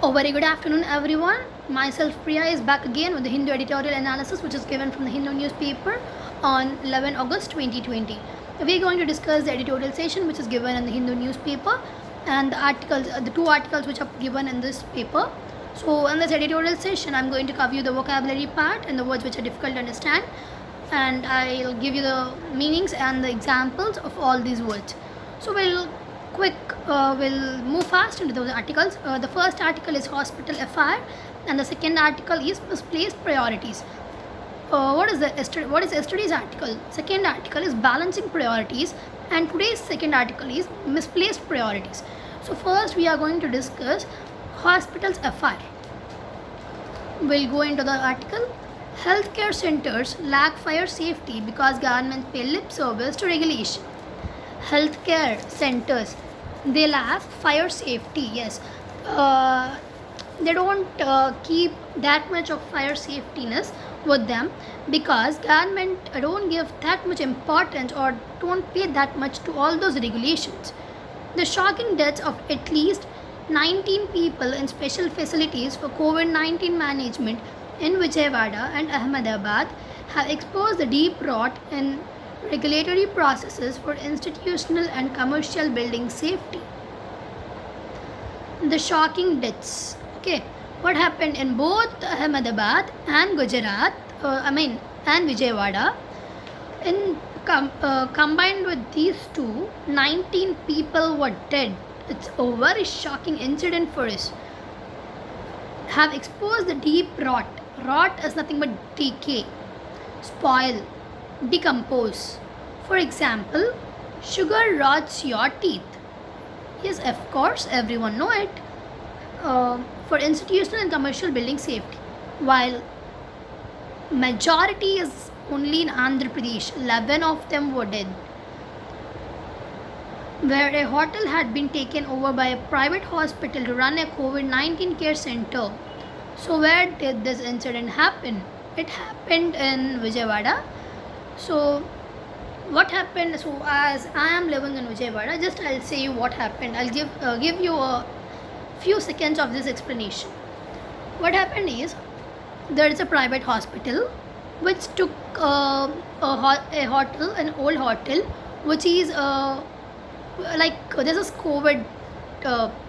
A very good afternoon, everyone. Myself Priya is back again with the Hindu editorial analysis, which is given from the Hindu newspaper on 11 August 2020. We are going to discuss the editorial session, which is given in the Hindu newspaper, and the articles, the two articles which are given in this paper. So, in this editorial session, I'm going to cover you the vocabulary part and the words which are difficult to understand, and I'll give you the meanings and the examples of all these words. So, we'll move fast into those articles. The first article is hospital FR, and the second article is misplaced priorities. What is yesterday's article? Second article is balancing priorities, and today's second article is misplaced priorities. So first we are going to discuss hospitals FR. We'll go into the article. Healthcare centers lack fire safety because government pay lip service to regulation. Healthcare centers, they lack fire safety. Yes, they don't keep that much of fire safetyness with them because government don't give that much importance or don't pay that much to all those regulations. The shocking deaths of at least 19 people in special facilities for COVID-19 management in Vijayawada and Ahmedabad have exposed the deep rot in regulatory processes for institutional and commercial building safety. The shocking deaths. Okay, what happened in both Ahmedabad and Gujarat, and Vijayawada, combined with these two, 19 people were dead. It's a very shocking incident for us. Have exposed the deep rot. Rot is nothing but decay, spoil, decompose. For example, sugar rots your teeth. Yes, of course, everyone know it. For institutional and commercial building safety, while majority is only in Andhra Pradesh, 11 of them were dead. Where a hotel had been taken over by a private hospital to run a COVID-19 care center. So where did this incident happen? It happened in Vijayawada. So what happened? So as I am living in Vijayawada, just I'll say you what happened. I'll give you a few seconds of this explanation. What happened is there is a private hospital which took an old hotel, which is this is COVID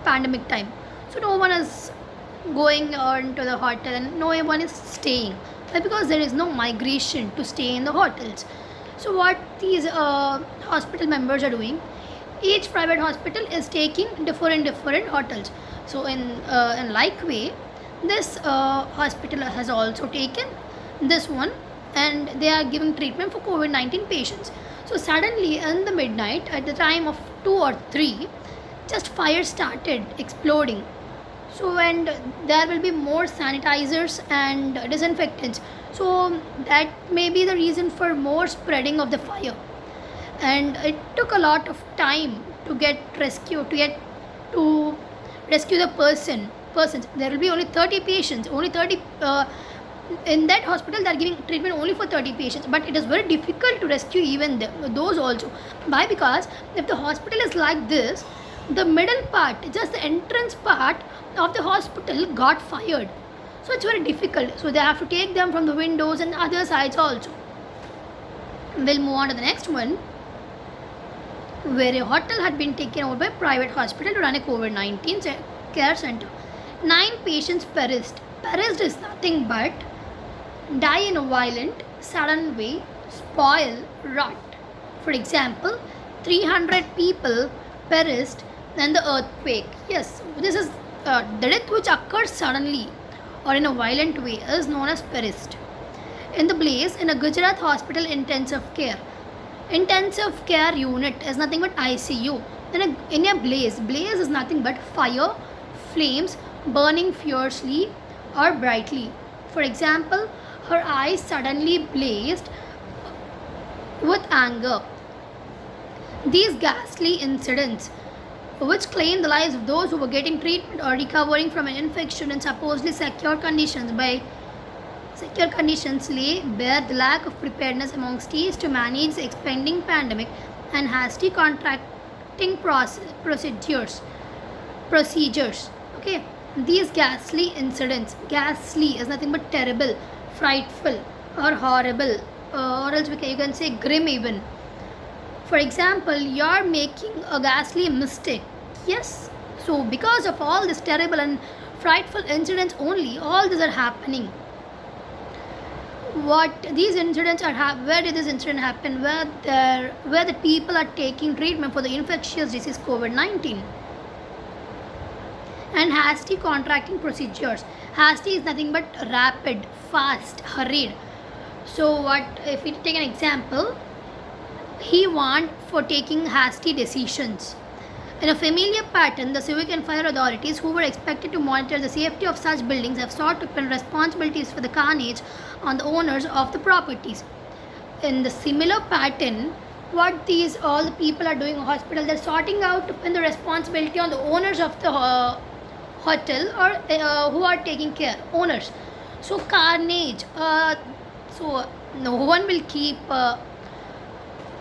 pandemic time, so no one is going into the hotel and no one is staying because there is no migration to stay in the hotels. So what these hospital members are doing, each private hospital is taking different hotels. So in like way, this hospital has also taken this one, and they are giving treatment for COVID-19 patients. So suddenly in the midnight, at the time of 2 or 3, just fire started exploding. So and there will be more sanitizers and disinfectants. So that may be the reason for more spreading of the fire. And it took a lot of time to get rescue to rescue the persons. There will be only 30 patients. Only 30 in that hospital they are giving treatment only for 30 patients. But it is very difficult to rescue even those also. Why? Because if the hospital is like this, the middle part, just the entrance part of the hospital got fired. So it's very difficult. So they have to take them from the windows and other sides also. We'll move on to the next one, where a hotel had been taken over by a private hospital to run a COVID-19 care center. 9 patients perished. Perished is nothing but die in a violent, sudden way, spoil, rot. For example, 300 people perished in the earthquake. Yes, this is the death which occurs suddenly or in a violent way is known as perished. In the blaze in a Gujarat hospital intensive care. Intensive care unit is nothing but ICU. In a blaze is nothing but fire, flames burning fiercely or brightly. For example, her eyes suddenly blazed with anger. These ghastly incidents, which claimed the lives of those who were getting treatment or recovering from an infection in supposedly secure conditions, lay bare the lack of preparedness among states to manage the expanding pandemic and hasty contracting procedures. Okay, these ghastly incidents, ghastly is nothing but terrible, frightful, or horrible, or else you can say grim even. For example, you're making a ghastly mistake. Yes. So because of all this terrible and frightful incidents only, all these are happening. What these incidents are where did this incident happen? Where the people are taking treatment for the infectious disease COVID-19 and hasty contracting procedures. Hasty is nothing but rapid, fast, hurried. So what if we take an example? He warned for taking hasty decisions. In a familiar pattern, the civic and fire authorities who were expected to monitor the safety of such buildings have sought to pin responsibilities for the carnage on the owners of the properties. In the similar pattern, what these all the people are doing in hospital, they're sorting out to pin the responsibility on the owners of the hotel or who are taking care, owners. So carnage, so no one will keep,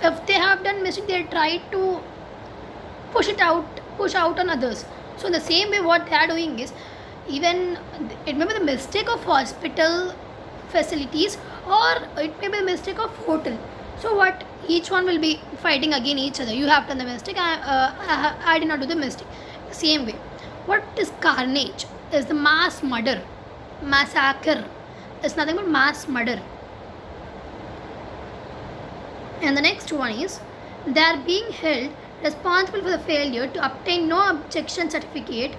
if they have done mistake, they try to push out on others. So the same way what they are doing is, even it may be the mistake of hospital facilities or it may be the mistake of hotel. So what each one will be fighting against each other. You have done the mistake, I did not do the mistake. The same way, what is carnage is the mass murder, massacre. It's nothing but mass murder. And the next one is, they are being held responsible for the failure to obtain no objection certificate,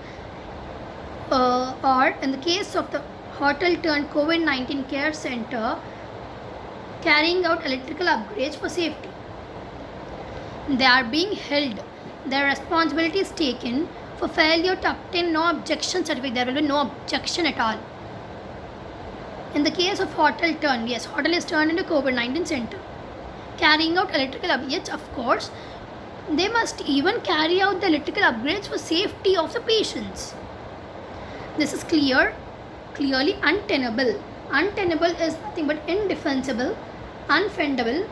or in the case of the hotel turned COVID-19 care center, carrying out electrical upgrades for safety. They are being held. Their responsibility is taken for failure to obtain no objection certificate. There will be no objection at all. In the case of hotel turned, yes, hotel is turned into COVID-19 center, carrying out electrical upgrades, of course. They must even carry out the electrical upgrades for safety of the patients. This is clearly untenable. Untenable is nothing but indefensible, unfendable,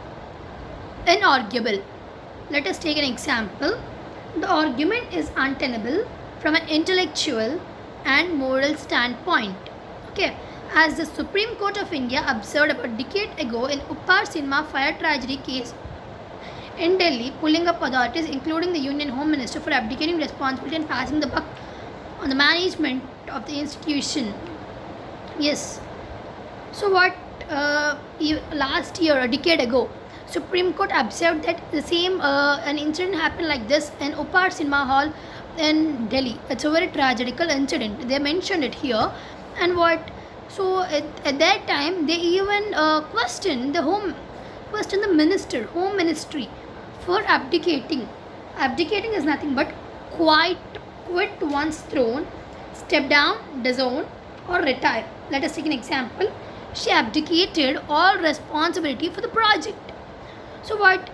inarguable. Let us take an example. The argument is untenable from an intellectual and moral standpoint. Okay, as the Supreme Court of India observed about a decade ago in Uppar Cinema fire tragedy case in Delhi, pulling up authorities, including the Union Home Minister, for abdicating responsibility and passing the buck on the management of the institution. Yes. So what last year, a decade ago, Supreme Court observed that the same an incident happened like this in Uppar Cinema Hall in Delhi. It's a very tragical incident. They mentioned it here, and what? So at that time, they even questioned the minister, home ministry, for abdicating. Abdicating is nothing but quit one's throne, step down, disown, or retire. Let us take an example. She abdicated all responsibility for the project. So what?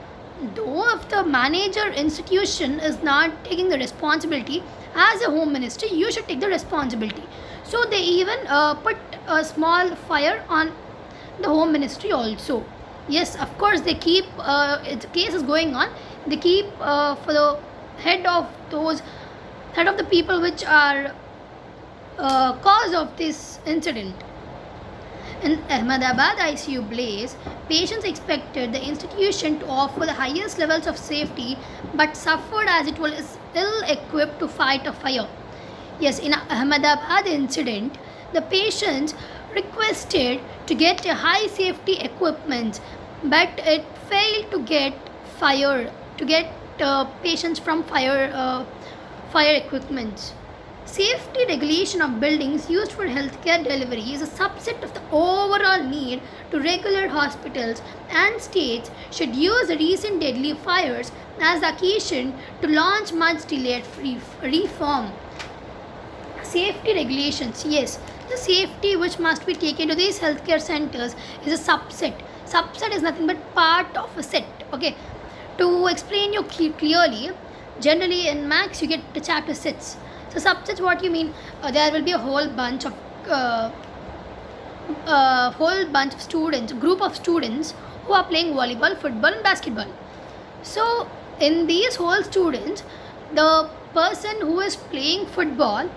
Though if the manager institution is not taking the responsibility, as a home minister, you should take the responsibility. So they even put a small fire on the home ministry also. Yes, of course they keep, the case is going on, they keep for the head of the people which are cause of this incident. In Ahmedabad ICU blaze, patients expected the institution to offer the highest levels of safety but suffered as it was ill equipped to fight a fire. Yes, in Ahmedabad incident, the patients requested to get a high safety equipment, but it failed to get patients from fire equipment. Safety regulation of buildings used for healthcare delivery is a subset of the overall need to regulate hospitals, and states should use the recent deadly fires as the occasion to launch much delayed reform. Safety regulations, yes, the safety which must be taken to these healthcare centers is a subset. Subset is nothing but part of a set. Okay, to explain you clearly, generally in max you get the chapter sets. So subsets, what you mean? There will be a whole bunch of students, group of students who are playing volleyball, football, and basketball. So in these whole students, the person who is playing football,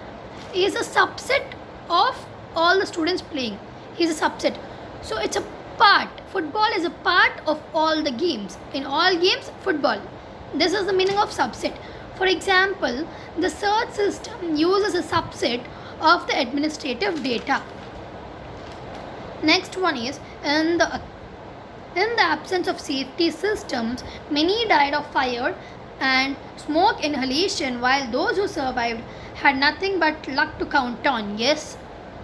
is a subset of all the students playing. He's a subset. So it's a part. Football is a part of all the games. In all games, football. This is the meaning of subset. For example, the search system uses a subset of the administrative data. Next one is in the absence of safety systems, many died of fire and smoke inhalation, while those who survived had nothing but luck to count on. Yes,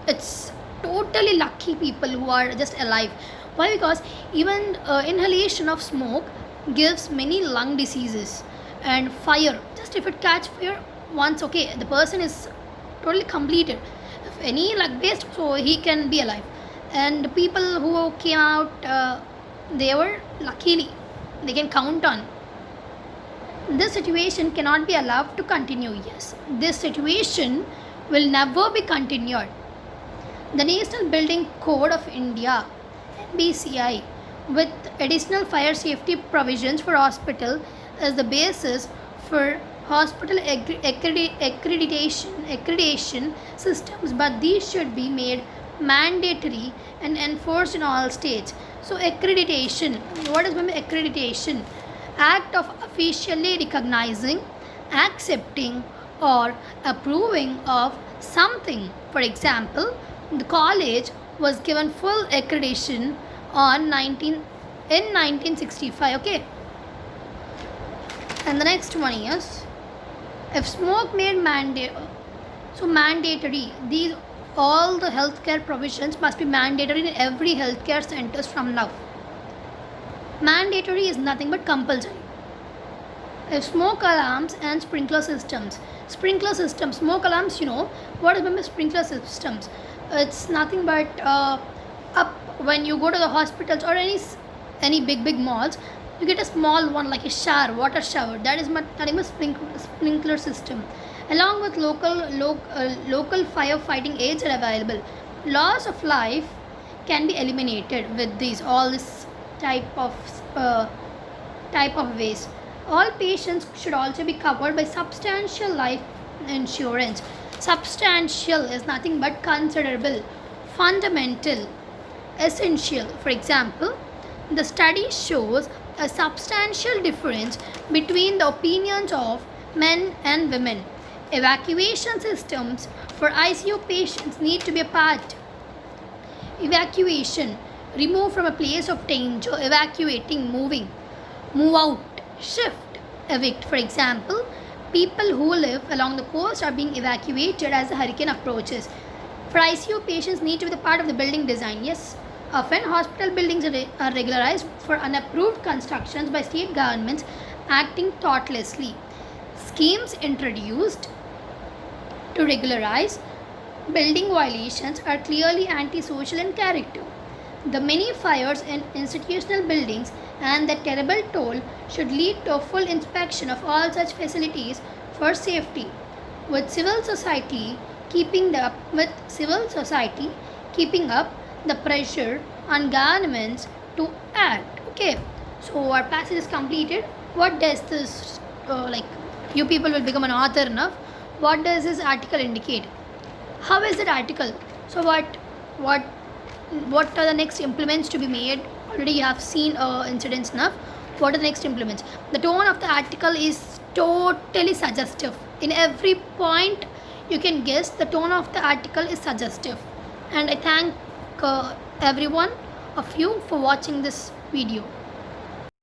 it's totally lucky people who are just alive. Why? Because even inhalation of smoke gives many lung diseases, and fire. Just if it catch fire once, okay, the person is totally completed. If any luck based, so he can be alive. And the people who came out, they were luckily they can count on. This situation cannot be allowed to continue. Yes, this situation will never be continued. The National Building Code of India, NBCI, with additional fire safety provisions for hospital as the basis for hospital accreditation systems, but these should be made mandatory and enforced in all states. So accreditation, what is accreditation? Act of officially recognizing, accepting or approving of something. For example, the college was given full accreditation in 1965. Okay, and the next one is if smoke made mandatory, these all the healthcare provisions must be mandatory in every healthcare centers from now. Mandatory is nothing but compulsory. If smoke alarms and sprinkler systems, smoke alarms, what is sprinkler systems? It's nothing but up when you go to the hospitals or any big malls, you get a small one like a shower, water shower. That is nothing but sprinkler system. Along with local firefighting aids are available. Loss of life can be eliminated with all this type of ways. All patients should also be covered by substantial life insurance. Substantial is nothing but considerable, fundamental, essential. For example, the study shows a substantial difference between the opinions of men and women. Evacuation systems for ICU patients need to be a part. Evacuation, remove from a place of danger, evacuating, moving, move out, shift, evict. For example, people who live along the coast are being evacuated as the hurricane approaches. For ICU patients need to be the part of the building design. Yes, often hospital buildings are regularized for unapproved constructions by state governments acting thoughtlessly. Schemes introduced to regularize building violations are clearly antisocial in character. The many fires in institutional buildings and the terrible toll should lead to a full inspection of all such facilities for safety, with civil society keeping up the pressure on governments to act. Okay, so our passage is completed. What does this you people will become an author enough? What does this article indicate? How is that article? So what are the next implements to be made? Already you have seen incidents enough. What are the next implements? The tone of the article is totally suggestive. In every point you can guess the tone of the article is suggestive. And I thank every one of you for watching this video.